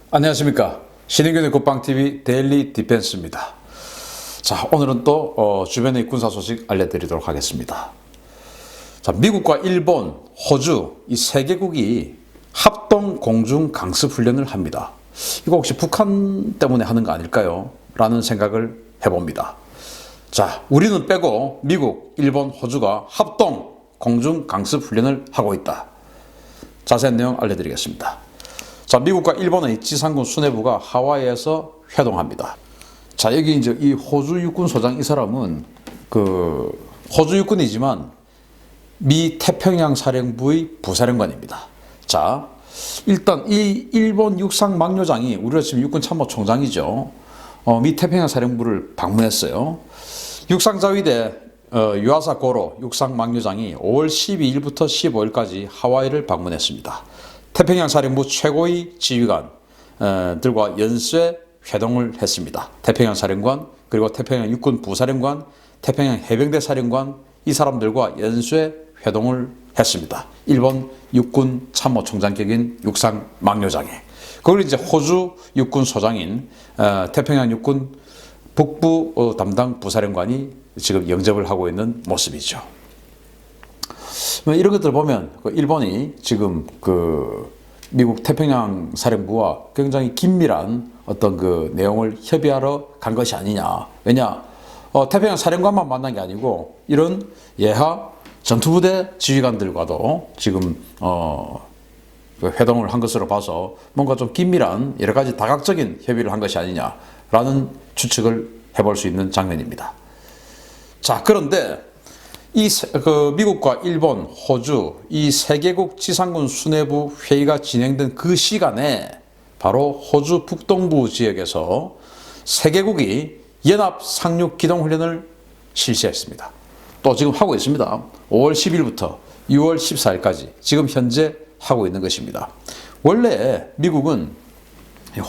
안녕하십니까. 신인균의 국방TV 데일리 디펜스입니다. 자, 오늘은 또 주변의 군사 소식 알려드리도록 하겠습니다. 자, 미국과 일본, 호주 이 세 개국이 합동 공중 강습 훈련을 합니다. 이거 혹시 북한 때문에 하는 거 아닐까요? 라는 생각을 해봅니다. 자, 우리는 빼고 미국, 일본, 호주가 합동 공중 강습 훈련을 하고 있다. 자세한 내용 알려드리겠습니다. 자, 미국과 일본의 지상군 수뇌부가 하와이에서 회동합니다. 자, 여기 이제 이 호주 육군 소장 이 사람은 호주 육군이지만 미 태평양 사령부의 부사령관입니다. 자, 일단 이 일본 육상 막료장이 우리가 지금 육군 참모총장이죠. 미 태평양 사령부를 방문했어요. 육상자위대 유아사 고로 육상 막료장이 5월 12일부터 15일까지 하와이를 방문했습니다. 태평양 사령부 최고위 지휘관들과 연쇄 회동을 했습니다. 태평양 사령관, 그리고 태평양 육군 부사령관, 태평양 해병대 사령관 이 사람들과 연쇄 회동을 했습니다. 일본 육군 참모총장격인 육상 막료장에. 그걸 이제 호주 육군 소장인 태평양 육군 북부 담당 부사령관이 지금 영접을 하고 있는 모습이죠. 이런 것들 보면 일본이 지금 미국 태평양 사령부와 굉장히 긴밀한 어떤 내용을 협의하러 간 것이 아니냐. 왜냐, 태평양 사령관만 만난 게 아니고 이런 예하 전투부대 지휘관들과도 지금 회동을 한 것으로 봐서 뭔가 좀 긴밀한 여러 가지 다각적인 협의를 한 것이 아니냐라는 추측을 해볼 수 있는 장면입니다. 자, 그런데 미국과 일본, 호주 이 세 개국 지상군 수뇌부 회의가 진행된 그 시간에 바로 호주 북동부 지역에서 세 개국이 연합 상륙 기동 훈련을 실시했습니다. 또 지금 하고 있습니다. 5월 10일부터 6월 14일까지 지금 현재 하고 있는 것입니다. 원래 미국은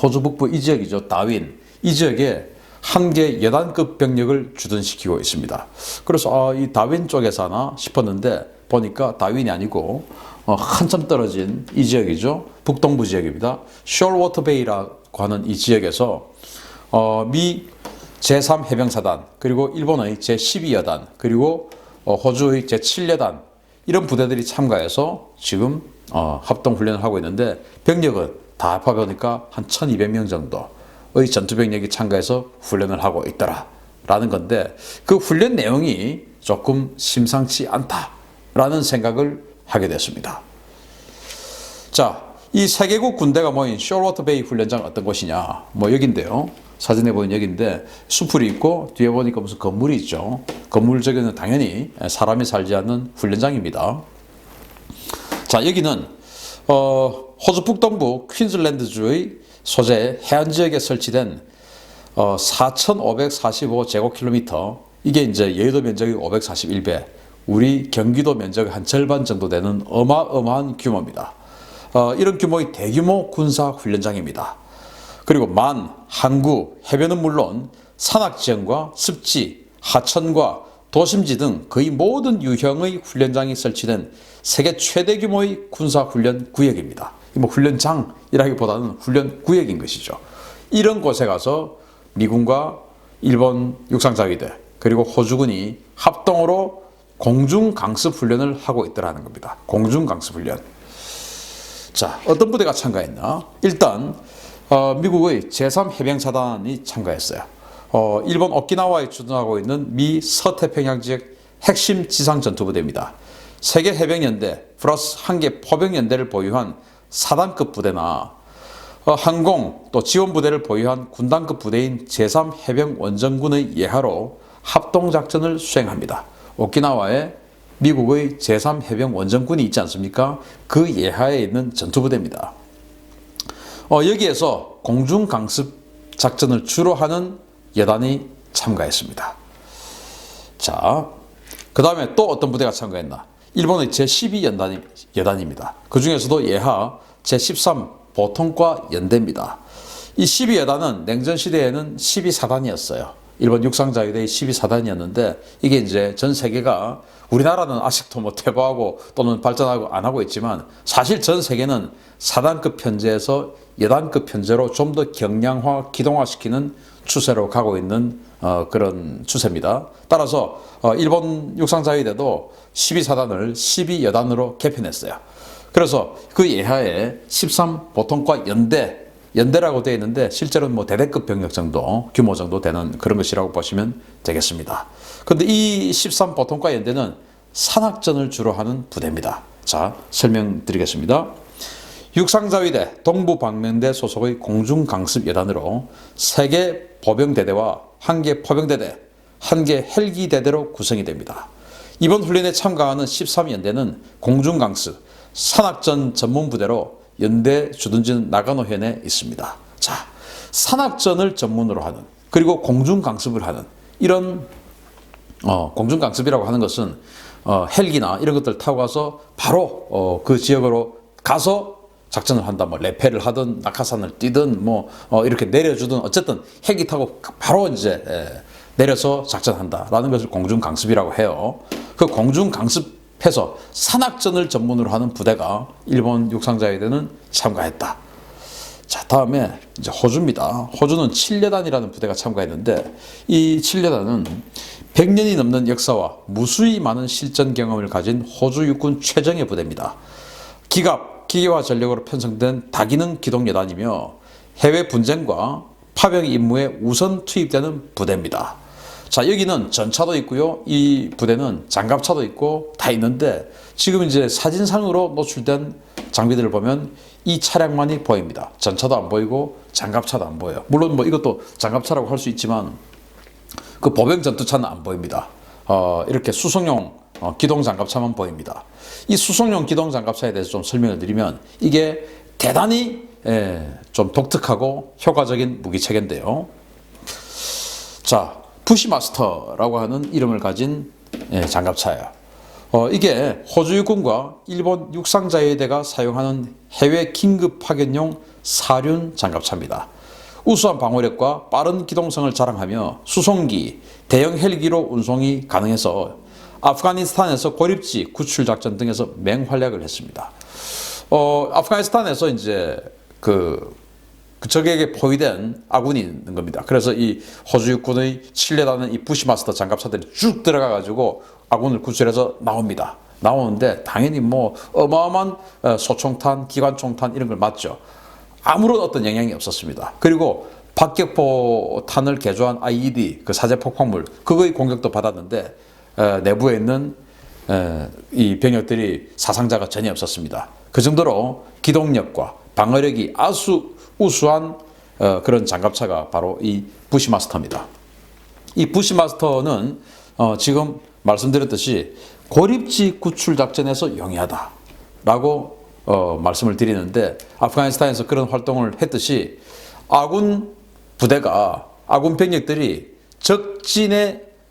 호주 북부 이 지역이죠. 다윈 이 지역에 한 개 여단급 병력을 주둔시키고 있습니다. 그래서 이 다윈 쪽에서 하나 싶었는데 보니까 다윈이 아니고 한참 떨어진 이 지역이죠. 북동부 지역입니다. 숄워터 베이라고 하는 이 지역에서 미 제3해병사단 그리고 일본의 제12여단 그리고 호주의 제7여단 이런 부대들이 참가해서 지금 합동훈련을 하고 있는데 병력은 다 합해보니까 한 1200명 정도 의 전투병력이 참가해서 훈련을 하고 있더라라는 건데 그 훈련 내용이 조금 심상치 않다라는 생각을 하게 됐습니다. 자, 이 세 개국 군대가 모인 숄워터 베이 훈련장 어떤 곳이냐? 여긴데요. 사진에 보이는 여기인데 수풀이 있고 뒤에 보니까 무슨 건물이 있죠. 건물 저기는 당연히 사람이 살지 않는 훈련장입니다. 자, 여기는 호주 북동부 퀸즐랜드주의 소재 해안 지역에 설치된 4,545제곱킬로미터 이게 이제 여의도 면적이 541배, 우리 경기도 면적의 한 절반 정도 되는 어마어마한 규모입니다. 이런 규모의 대규모 군사 훈련장입니다. 그리고 항구, 해변은 물론 산악지형과 습지, 하천과 도심지 등 거의 모든 유형의 훈련장이 설치된 세계 최대 규모의 군사훈련 구역입니다. 훈련장이라기보다는 훈련 구역인 것이죠. 이런 곳에 가서 미군과 일본 육상자위대 그리고 호주군이 합동으로 공중강습훈련을 하고 있더라는 겁니다. 공중강습훈련. 자, 어떤 부대가 참가했나? 일단 미국의 제3해병사단이 참가했어요. 일본 오키나와에 주둔하고 있는 미 서태평양 지역 핵심 지상전투부대입니다. 세계 해병연대 플러스 한 개 포병연대를 보유한 사단급 부대나 항공 또 지원부대를 보유한 군단급 부대인 제3해병원정군의 예하로 합동작전을 수행합니다. 오키나와에 미국의 제3해병원정군이 있지 않습니까? 그 예하에 있는 전투부대입니다. 여기에서 공중강습작전을 주로 하는 여단이 참가했습니다. 자, 그 다음에 또 어떤 부대가 참가했나? 일본의 제12여단입니다. 그 중에서도 예하 제13 보통과 연대입니다. 이 12여단은 냉전시대에는 12사단이었어요. 일본 육상자위대의 12사단이었는데 이게 이제 전 세계가 우리나라는 아직도 뭐 퇴보하고 또는 발전하고 안 하고 있지만 사실 전 세계는 4단급 편제에서 여단급 편제로 좀 더 경량화, 기동화시키는 추세로 가고 있는 그런 추세입니다. 따라서 일본 육상자위대도 12사단을 12여단으로 개편했어요. 그래서 그 예하에 13보통과 연대라고 되어 있는데 실제로는 뭐 대대급 병력 정도, 규모 정도 되는 그런 것이라고 보시면 되겠습니다. 그런데 이 13보통과 연대는 산악전을 주로 하는 부대입니다. 자, 설명드리겠습니다. 육상자위대 동부방면대 소속의 공중강습여단으로 3개 보병대대와 1개 포병대대, 1개 헬기대대로 구성이 됩니다. 이번 훈련에 참가하는 13연대는 공중강습, 산악전 전문부대로 연대 주둔지는 나가노현에 있습니다. 자, 산악전을 전문으로 하는, 그리고 공중강습을 하는 이런 공중강습이라고 하는 것은 헬기나 이런 것들 타고 가서 바로 그 지역으로 가서 작전을 한다. 뭐 레페를 하든 낙하산을 뛰든 뭐 이렇게 내려주든 어쨌든 헬기 타고 바로 이제 내려서 작전한다라는 것을 공중강습이라고 해요. 그 공중강습해서 산악전을 전문으로 하는 부대가 일본 육상자위대는 참가했다. 자, 다음에 이제 호주입니다. 호주는 7여단이라는 부대가 참가했는데 이 7여단은 100년이 넘는 역사와 무수히 많은 실전 경험을 가진 호주 육군 최정예 부대입니다. 기계화 전력으로 편성된 다기능 기동여단이며 해외 분쟁과 파병 임무에 우선 투입되는 부대입니다. 자, 여기는 전차도 있고요. 이 부대는 장갑차도 있고 다 있는데 지금 이제 사진상으로 노출된 장비들을 보면 이 차량만이 보입니다. 전차도 안 보이고 장갑차도 안 보여요. 물론 뭐 이것도 장갑차라고 할 수 있지만 그 보병 전투차는 안 보입니다. 이렇게 수송용 기동 장갑차만 보입니다. 이 수송용 기동 장갑차에 대해서 좀 설명을 드리면 이게 대단히 좀 독특하고 효과적인 무기 체계인데요. 자, 부시마스터라고 하는 이름을 가진 장갑차예요. 이게 호주 육군과 일본 육상자위대가 사용하는 해외 긴급 파견용 사륜 장갑차입니다. 우수한 방어력과 빠른 기동성을 자랑하며 수송기, 대형 헬기로 운송이 가능해서 아프가니스탄에서 고립지 구출 작전 등에서 맹활약을 했습니다. 아프가니스탄에서 이제 적에게 포위된 아군이 있는 겁니다. 그래서 이 호주 육군의 7여단은 이 부시마스터 장갑차들이 쭉 들어가가지고 아군을 구출해서 나옵니다. 나오는데 당연히 뭐 어마어마한 소총탄, 기관총탄 이런 걸 맞죠. 아무런 어떤 영향이 없었습니다. 그리고 박격포탄을 개조한 IED, 그 사제 폭발물, 그거의 공격도 받았는데 내부에 있는 이 병력들이 사상자가 전혀 없었습니다. 그 정도로 기동력과 방어력이 아주 우수한 그런 장갑차가 바로 이 부시마스터입니다. 이 부시마스터는 지금 말씀드렸듯이 고립지 구출 작전에서 용이하다라고 말씀을 드리는데 아프가니스탄에서 그런 활동을 했듯이 아군 부대가 아군 병력들이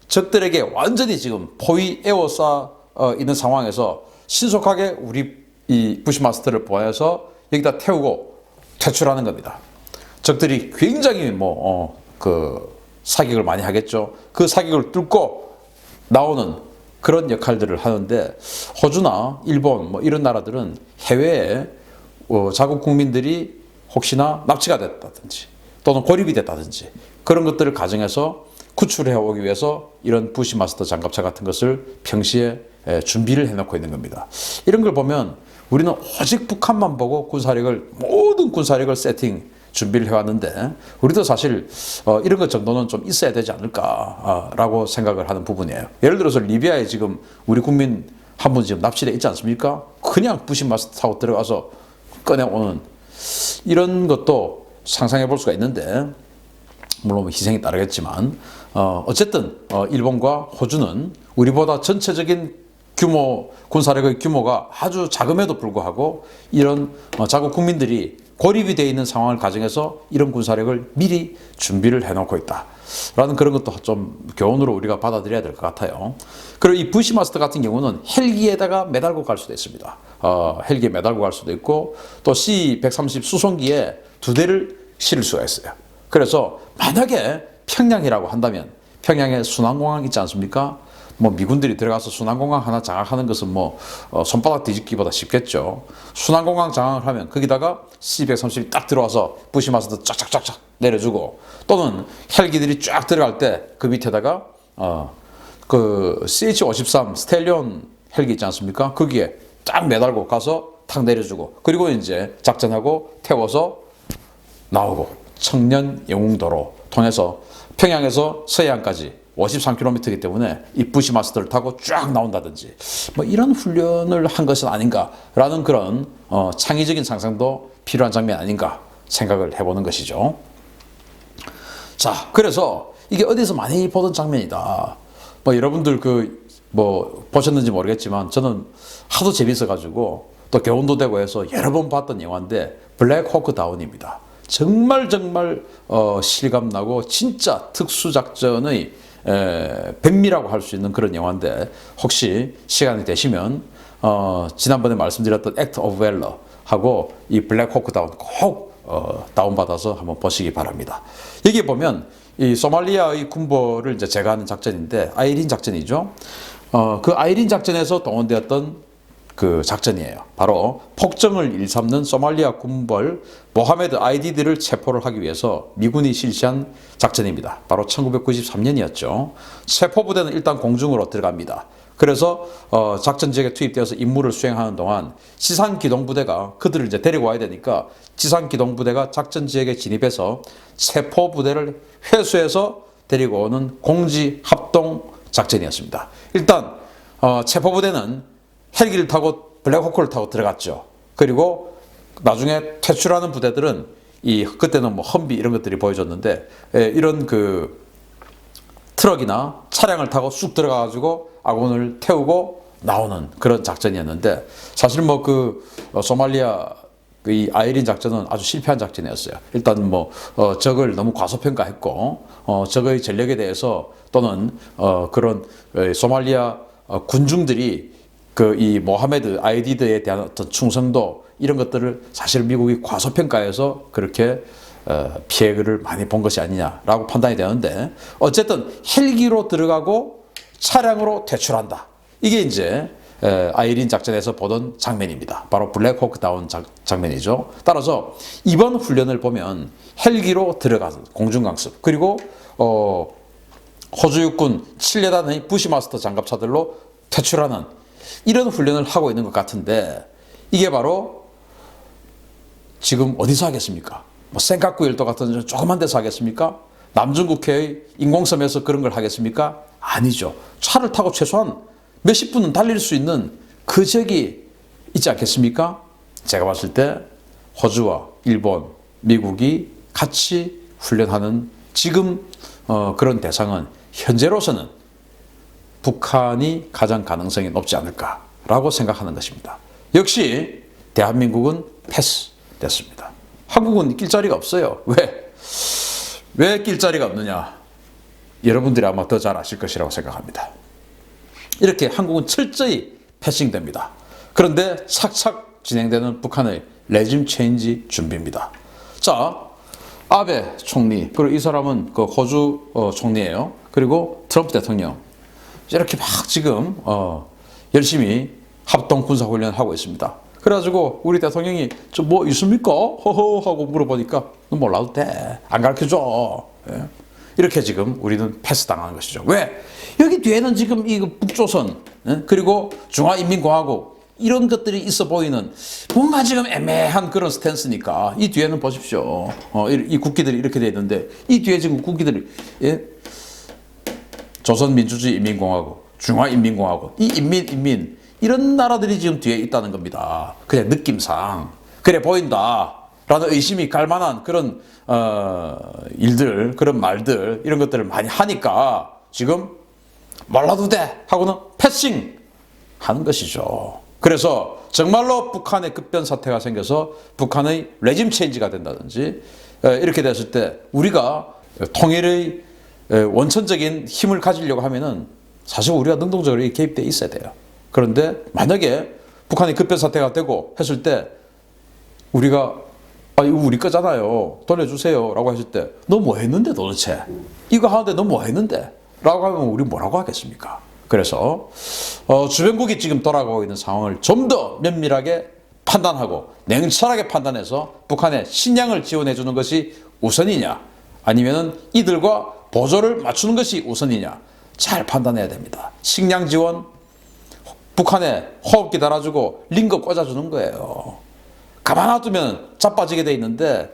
적들에게 완전히 지금 포위 에워싸 있는 상황에서 신속하게 우리 이 부시마스터를 보내서 여기다 태우고 퇴출하는 겁니다. 적들이 굉장히 사격을 많이 하겠죠. 그 사격을 뚫고 나오는 그런 역할들을 하는데 호주나 일본 이런 나라들은 해외에 자국 국민들이 혹시나 납치가 됐다든지 또는 고립이 됐다든지 그런 것들을 가정해서 구출해 오기 위해서 이런 부시마스터 장갑차 같은 것을 평시에 준비를 해놓고 있는 겁니다. 이런 걸 보면 우리는 오직 북한만 보고 모든 군사력을 세팅 준비를 해왔는데 우리도 사실 이런 것 정도는 좀 있어야 되지 않을까라고 생각을 하는 부분이에요. 예를 들어서 리비아에 지금 우리 국민 한 분 지금 납치돼 있지 않습니까? 그냥 부시마스터 타고 들어가서 꺼내오는 이런 것도 상상해 볼 수가 있는데 물론 희생이 따르겠지만 어쨌든 일본과 호주는 우리보다 전체적인 군사력의 규모가 아주 작음에도 불구하고 이런 자국 국민들이 고립이 되어 있는 상황을 가정해서 이런 군사력을 미리 준비를 해놓고 있다라는 그런 것도 좀 교훈으로 우리가 받아들여야 될 것 같아요. 그리고 이 부시마스터 같은 경우는 헬기에다가 매달고 갈 수도 있습니다. 헬기에 매달고 갈 수도 있고 또 C-130 수송기에 2대를 실을 수가 있어요. 그래서 만약에 평양이라고 한다면 평양에 순환공항 있지 않습니까? 뭐 미군들이 들어가서 순환공항 하나 장악하는 것은 뭐 손바닥 뒤집기보다 쉽겠죠. 순환공항 장악을 하면 거기다가 C-130이 딱 들어와서 부시마스도 쫙쫙쫙쫙 내려주고, 또는 헬기들이 쫙 들어갈 때 그 밑에다가 그 CH-53 스텔리온 헬기 있지 않습니까? 거기에 딱 매달고 가서 탁 내려주고, 그리고 이제 작전하고 태워서 나오고, 청년 영웅도로 통해서 평양에서 서해안까지 53km이기 때문에 이 부시마스터를 타고 쫙 나온다든지, 뭐 이런 훈련을 한 것은 아닌가라는 그런 창의적인 상상도 필요한 장면 아닌가 생각을 해보는 것이죠. 자, 그래서 이게 어디서 많이 보던 장면이다. 뭐 여러분들 뭐 보셨는지 모르겠지만 저는 하도 재밌어가지고 또 교훈도 되고 해서 여러 번 봤던 영화인데, 블랙 호크 다운입니다. 정말 실감나고 진짜 특수작전의 백미라고 할 수 있는 그런 영화인데, 혹시 시간이 되시면 지난번에 말씀드렸던 액트 오브 밸러 하고 이 블랙 호크 다운 꼭 다운받아서 한번 보시기 바랍니다. 여기 보면 이 소말리아의 군보를 이제 제거하는 작전인데, 아이린 작전이죠. 그 아이린 작전에서 동원되었던 그 작전이에요. 바로 폭정을 일삼는 소말리아 군벌 모하메드 아이디드를 체포를 하기 위해서 미군이 실시한 작전입니다. 바로 1993년이었죠. 체포부대는 일단 공중으로 들어갑니다. 그래서 작전 지역에 투입되어서 임무를 수행하는 동안 지상기동부대가 그들을 이제 데리고 와야 되니까, 지상기동부대가 작전 지역에 진입해서 체포부대를 회수해서 데리고 오는 공지 합동 작전이었습니다. 일단 체포부대는 헬기를 타고 블랙호크를 타고 들어갔죠. 그리고 나중에 퇴출하는 부대들은 그때는 뭐 험비 이런 것들이 보여줬는데, 이런 그 트럭이나 차량을 타고 쑥 들어가가지고 아군을 태우고 나오는 그런 작전이었는데, 사실 뭐 소말리아 이 아이린 작전은 아주 실패한 작전이었어요. 일단 뭐 적을 너무 과소평가했고, 적의 전력에 대해서 또는 그런 소말리아 군중들이 이 모하메드 아이디드에 대한 어떤 충성도, 이런 것들을 사실 미국이 과소평가해서 그렇게 피해를 많이 본 것이 아니냐라고 판단이 되는데, 어쨌든 헬기로 들어가고 차량으로 퇴출한다. 이게 이제 아이린 작전에서 보던 장면입니다. 바로 블랙 호크 다운 장면이죠. 따라서 이번 훈련을 보면 헬기로 들어가는 공중강습, 그리고 호주 육군 7여단의 부시마스터 장갑차들로 퇴출하는 이런 훈련을 하고 있는 것 같은데, 이게 바로 지금 어디서 하겠습니까? 뭐 센카쿠 일도 같은 조그만 데서 하겠습니까? 남중국해의 인공섬에서 그런 걸 하겠습니까? 아니죠. 차를 타고 최소한 몇십 분은 달릴 수 있는 그 지역이 있지 않겠습니까? 제가 봤을 때 호주와 일본, 미국이 같이 훈련하는 지금 그런 대상은 현재로서는 북한이 가장 가능성이 높지 않을까라고 생각하는 것입니다. 역시 대한민국은 패스됐습니다. 한국은 낄자리가 없어요. 왜 낄자리가 없느냐? 여러분들이 아마 더 잘 아실 것이라고 생각합니다. 이렇게 한국은 철저히 패싱됩니다. 그런데 착착 진행되는 북한의 레짐 체인지 준비입니다. 자, 아베 총리, 그리고 이 사람은 그 호주 총리예요. 그리고 트럼프 대통령, 이렇게 막 지금 열심히 합동 군사훈련을 하고 있습니다. 그래가지고 우리 대통령이 저 뭐 있습니까? 허허 하고 물어보니까 너 몰라도 돼. 안 가르쳐줘. 예. 이렇게 지금 우리는 패스당하는 것이죠. 왜? 여기 뒤에는 지금 이 북조선, 예? 그리고 중화인민공화국, 이런 것들이 있어 보이는 뭔가 지금 애매한 그런 스탠스니까, 이 뒤에는 보십시오. 이 국기들이 이렇게 되어 있는데, 이 뒤에 지금 국기들이, 예? 조선민주주의인민공화국, 중화인민공화국, 이 인민 이런 나라들이 지금 뒤에 있다는 겁니다. 그냥 느낌상 그래 보인다 라는 의심이 갈 만한 그런 일들, 그런 말들, 이런 것들을 많이 하니까 지금 몰라도 돼 하고는 패싱 하는 것이죠. 그래서 정말로 북한의 급변 사태가 생겨서 북한의 레짐 체인지가 된다든지 이렇게 됐을 때 우리가 통일의 원천적인 힘을 가지려고 하면은 사실 우리가 능동적으로 개입되어 있어야 돼요. 그런데 만약에 북한이 급변 사태가 되고 했을 때 우리가 이거 우리 거잖아요. 돌려주세요 라고 했을 때 너 뭐 했는데 도대체? 이거 하는데 너 뭐 했는데? 라고 하면 우리 뭐라고 하겠습니까? 그래서 주변국이 지금 돌아가고 있는 상황을 좀 더 면밀하게 판단하고 냉철하게 판단해서 북한에 식량을 지원해 주는 것이 우선이냐, 아니면은 이들과 보조를 맞추는 것이 우선이냐, 잘 판단해야 됩니다. 식량 지원, 북한에 호흡기 달아주고 링거 꽂아주는 거예요. 가만 놔두면 자빠지게 돼 있는데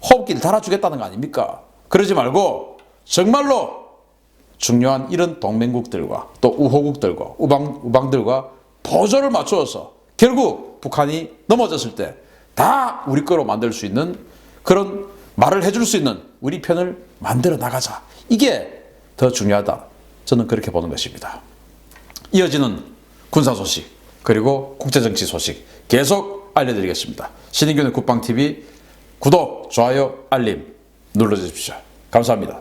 호흡기를 달아주겠다는 거 아닙니까? 그러지 말고 정말로 중요한 이런 동맹국들과 또 우호국들과 우방들과 보조를 맞추어서 결국 북한이 넘어졌을 때 다 우리 거로 만들 수 있는 그런 말을 해줄 수 있는 우리 편을 만들어 나가자. 이게 더 중요하다. 저는 그렇게 보는 것입니다. 이어지는 군사 소식 그리고 국제정치 소식 계속 알려드리겠습니다. 신인균의 국방TV 구독, 좋아요, 알림 눌러주십시오. 감사합니다.